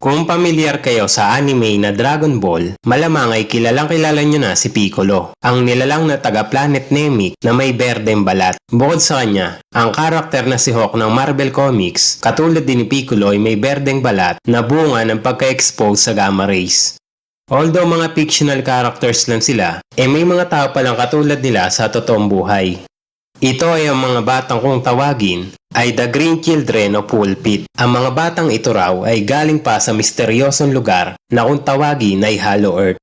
Kung pamilyar kayo sa anime na Dragon Ball, malamang ay kilalang-kilala nyo na si Piccolo, ang nilalang na taga-planet Namek na may berdeng balat. Bukod sa kanya, ang karakter na si Hawk ng Marvel Comics, katulad din ni Piccolo ay may berdeng balat na bunga ng pagka-expose sa gamma rays. Although mga fictional characters lang sila, may mga tao palang katulad nila sa totoong buhay. Ito ay ang mga batang kung tawagin ay The Green Children of Woolpit. Ang mga batang ito raw ay galing pa sa misteryosong lugar na kung tawagin ay Hollow Earth.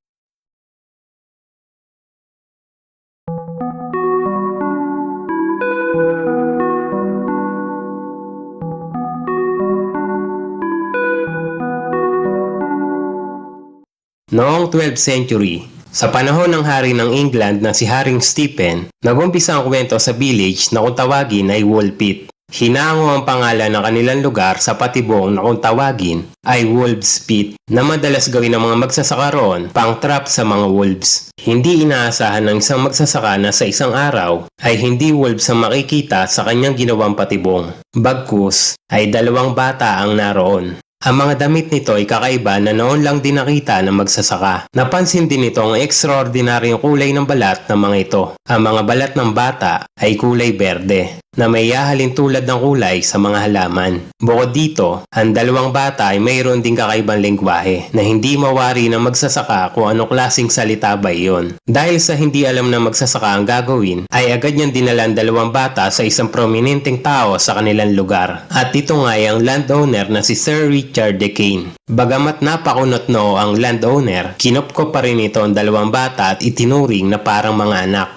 Noong 12th century, sa panahon ng hari ng England na si Haring Stephen, nag-umpisa ang kwento sa village na kung tawagin ay Woolpit. Hinango ang pangalan ng kanilang lugar sa patibong na kung tawagin ay Wolves Pit na madalas gawin ng mga magsasaka roon pang trap sa mga wolves. Hindi inaasahan ng isang magsasaka na sa isang araw ay hindi wolves ang makikita sa kanyang ginawang patibong. Bagkus ay dalawang bata ang naroon. Ang mga damit nito ay kakaiba na noon lang din nakita ng magsasaka. Napansin din ito ang extraordinaryong kulay ng balat ng mga ito. Ang mga balat ng bata ay kulay berde, na may hahalin tulad ng kulay sa mga halaman. Bukod dito, ang dalawang bata ay mayroon ding kakaibang lengguwahe na hindi mawari ng magsasaka kung anong klaseng salita ba iyon. Dahil sa hindi alam ng magsasaka ang gagawin, ay agad niyang dinala ang dalawang bata sa isang prominenteng tao sa kanilang lugar. At ito nga ay ang landowner na si Sir Richard de Kane. Bagamat napakunotno ang landowner, kinupkop pa rin ito ang dalawang bata at itinuring na parang mga anak.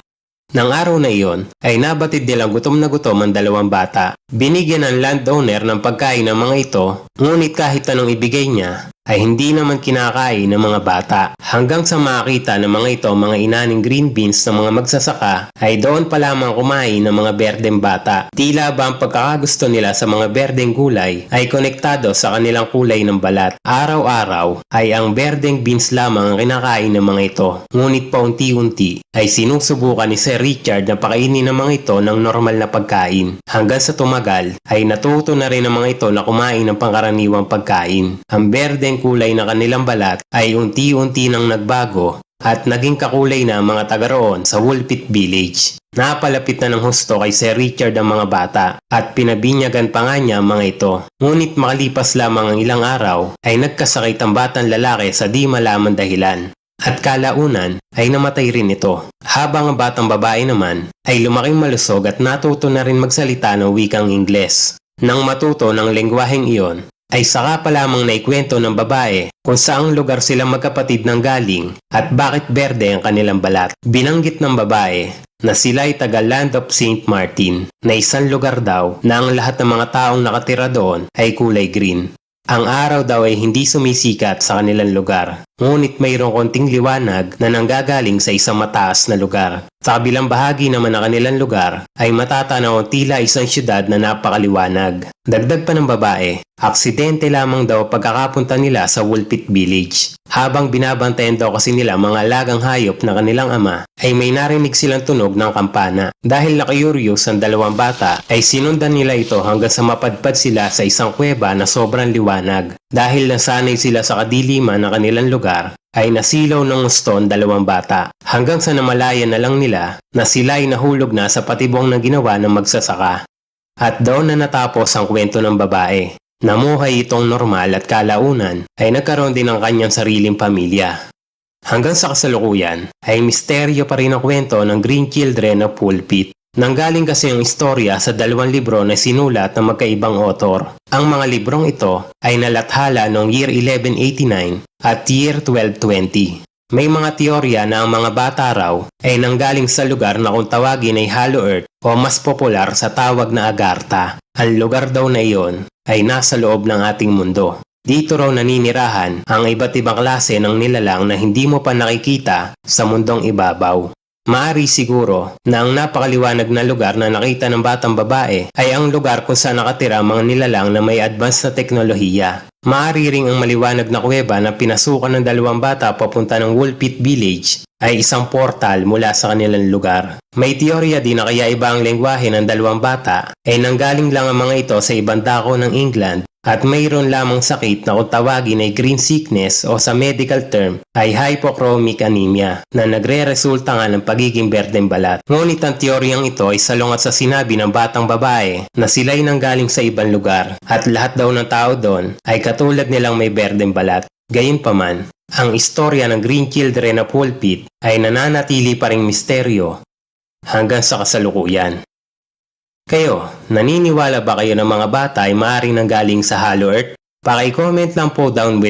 Nang araw na iyon, ay nabatid nilang gutom na gutom ang dalawang bata. Binigyan ng landowner ng pagkain ng mga ito, ngunit kahit anong ibigay niya, ay hindi naman kinakain ng mga bata. Hanggang sa makita ng mga ito mga inaning green beans ng mga magsasaka, ay doon pa lamang kumain ng mga berdeng bata. Tila ba ang pagkakagusto nila sa mga berdeng gulay ay konektado sa kanilang kulay ng balat. Araw-araw ay ang berdeng beans lamang ang kinakain ng mga ito. Ngunit paunti-unti ay sinusubukan ni Sir Richard na pakainin ng mga ito ng normal na pagkain. Hanggang sa tumagal ay natuto na rin ng mga ito na kumain ng pangkaraniwang pagkain. Ang berdeng kulay na kanilang balat ay unti-unti nang nagbago at naging kakulay na ang mga taga roon sa Woolpit Village. Napalapit na ng husto kay Sir Richard ang mga bata at pinabinyagan pa nga niya ang mga ito. Ngunit makalipas lamang ang ilang araw ay nagkasakit ang batang lalaki sa di malaman dahilan. At kalaunan ay namatay rin ito. Habang ang batang babae naman ay lumaking malusog at natuto na rin magsalita ng wikang Ingles. Nang matuto ng lengguwaheng iyon, ay saka pa lamang naikwento ng babae kung saang lugar silang magkapatid nang galing at bakit berde ang kanilang balat. Binanggit ng babae na sila ay taga Land of St. Martin, na isang lugar daw na ang lahat ng mga taong nakatira doon ay kulay green. Ang araw daw ay hindi sumisikat sa kanilang lugar, ngunit mayroong konting liwanag na nanggagaling sa isang mataas na lugar. Sa kabilang bahagi naman ng kanilang lugar ay matatanaw ang tila isang syudad na napakaliwanag. Dagdag pa ng babae, aksidente lamang daw pagkakapunta nila sa Woolpit Village. Habang binabantayan daw kasi nila mga alagang hayop na kanilang ama, ay may narinig silang tunog ng kampana. Dahil nakayurious ang dalawang bata, ay sinundan nila ito hanggang sa mapadpad sila sa isang kuweba na sobrang liwanag. Dahil nasanay sila sa kadiliman ng kanilang lugar, ay nasilaw ng gusto ang dalawang bata. Hanggang sa namalayan na lang nila na sila ay nahulog na sa patibong na ginawa ng magsasaka. At doon na natapos ang kwento ng babae. Namuhay itong normal at kalaunan ay nagkaroon din ng kanyang sariling pamilya. Hanggang sa kasalukuyan ay misteryo pa rin ang kwento ng Green Children of Woolpit. Nanggaling kasi ang istorya sa dalawang libro na sinulat ng magkaibang author. Ang mga librong ito ay nalathala noong year 1189 at year 1220. May mga teorya na ang mga bata raw ay nanggaling sa lugar na kung tawagin ay Hollow Earth o mas popular sa tawag na Agartha. Ang lugar daw na iyon ay nasa loob ng ating mundo. Dito raw naninirahan ang iba't ibang klase ng nilalang na hindi mo pa nakikita sa mundong ibabaw. Maari siguro na ang napakaliwanag na lugar na nakita ng batang babae ay ang lugar kung saan nakatira ang mga nilalang na may advanced na teknolohiya. Maari ring ang maliwanag na kuweba na pinasukan ng dalawang bata papunta ng Woolpit Village ay isang portal mula sa kanilang lugar. May teorya din na kaya iba ang lengguwahe ng dalawang bata ay nanggaling lang ang mga ito sa ibang dako ng England at mayroon lamang sakit na kung tawagin ay green sickness o sa medical term ay hypochromic anemia na nagre-resulta nga ng pagiging berdeng balat. Ngunit ang teoryang ito ay salungat sa sinabi ng batang babae na sila'y nanggaling sa ibang lugar at lahat daw ng tao doon ay katulad nilang may berdeng balat. Gayunpaman, ang istorya ng Green Children of Woolpit ay nananatili pa ring misteryo hanggang sa kasalukuyan. Kayo, naniniwala ba kayo ng mga bata ay maaaring nanggaling sa Hollow Earth? Paki-comment lang po down below.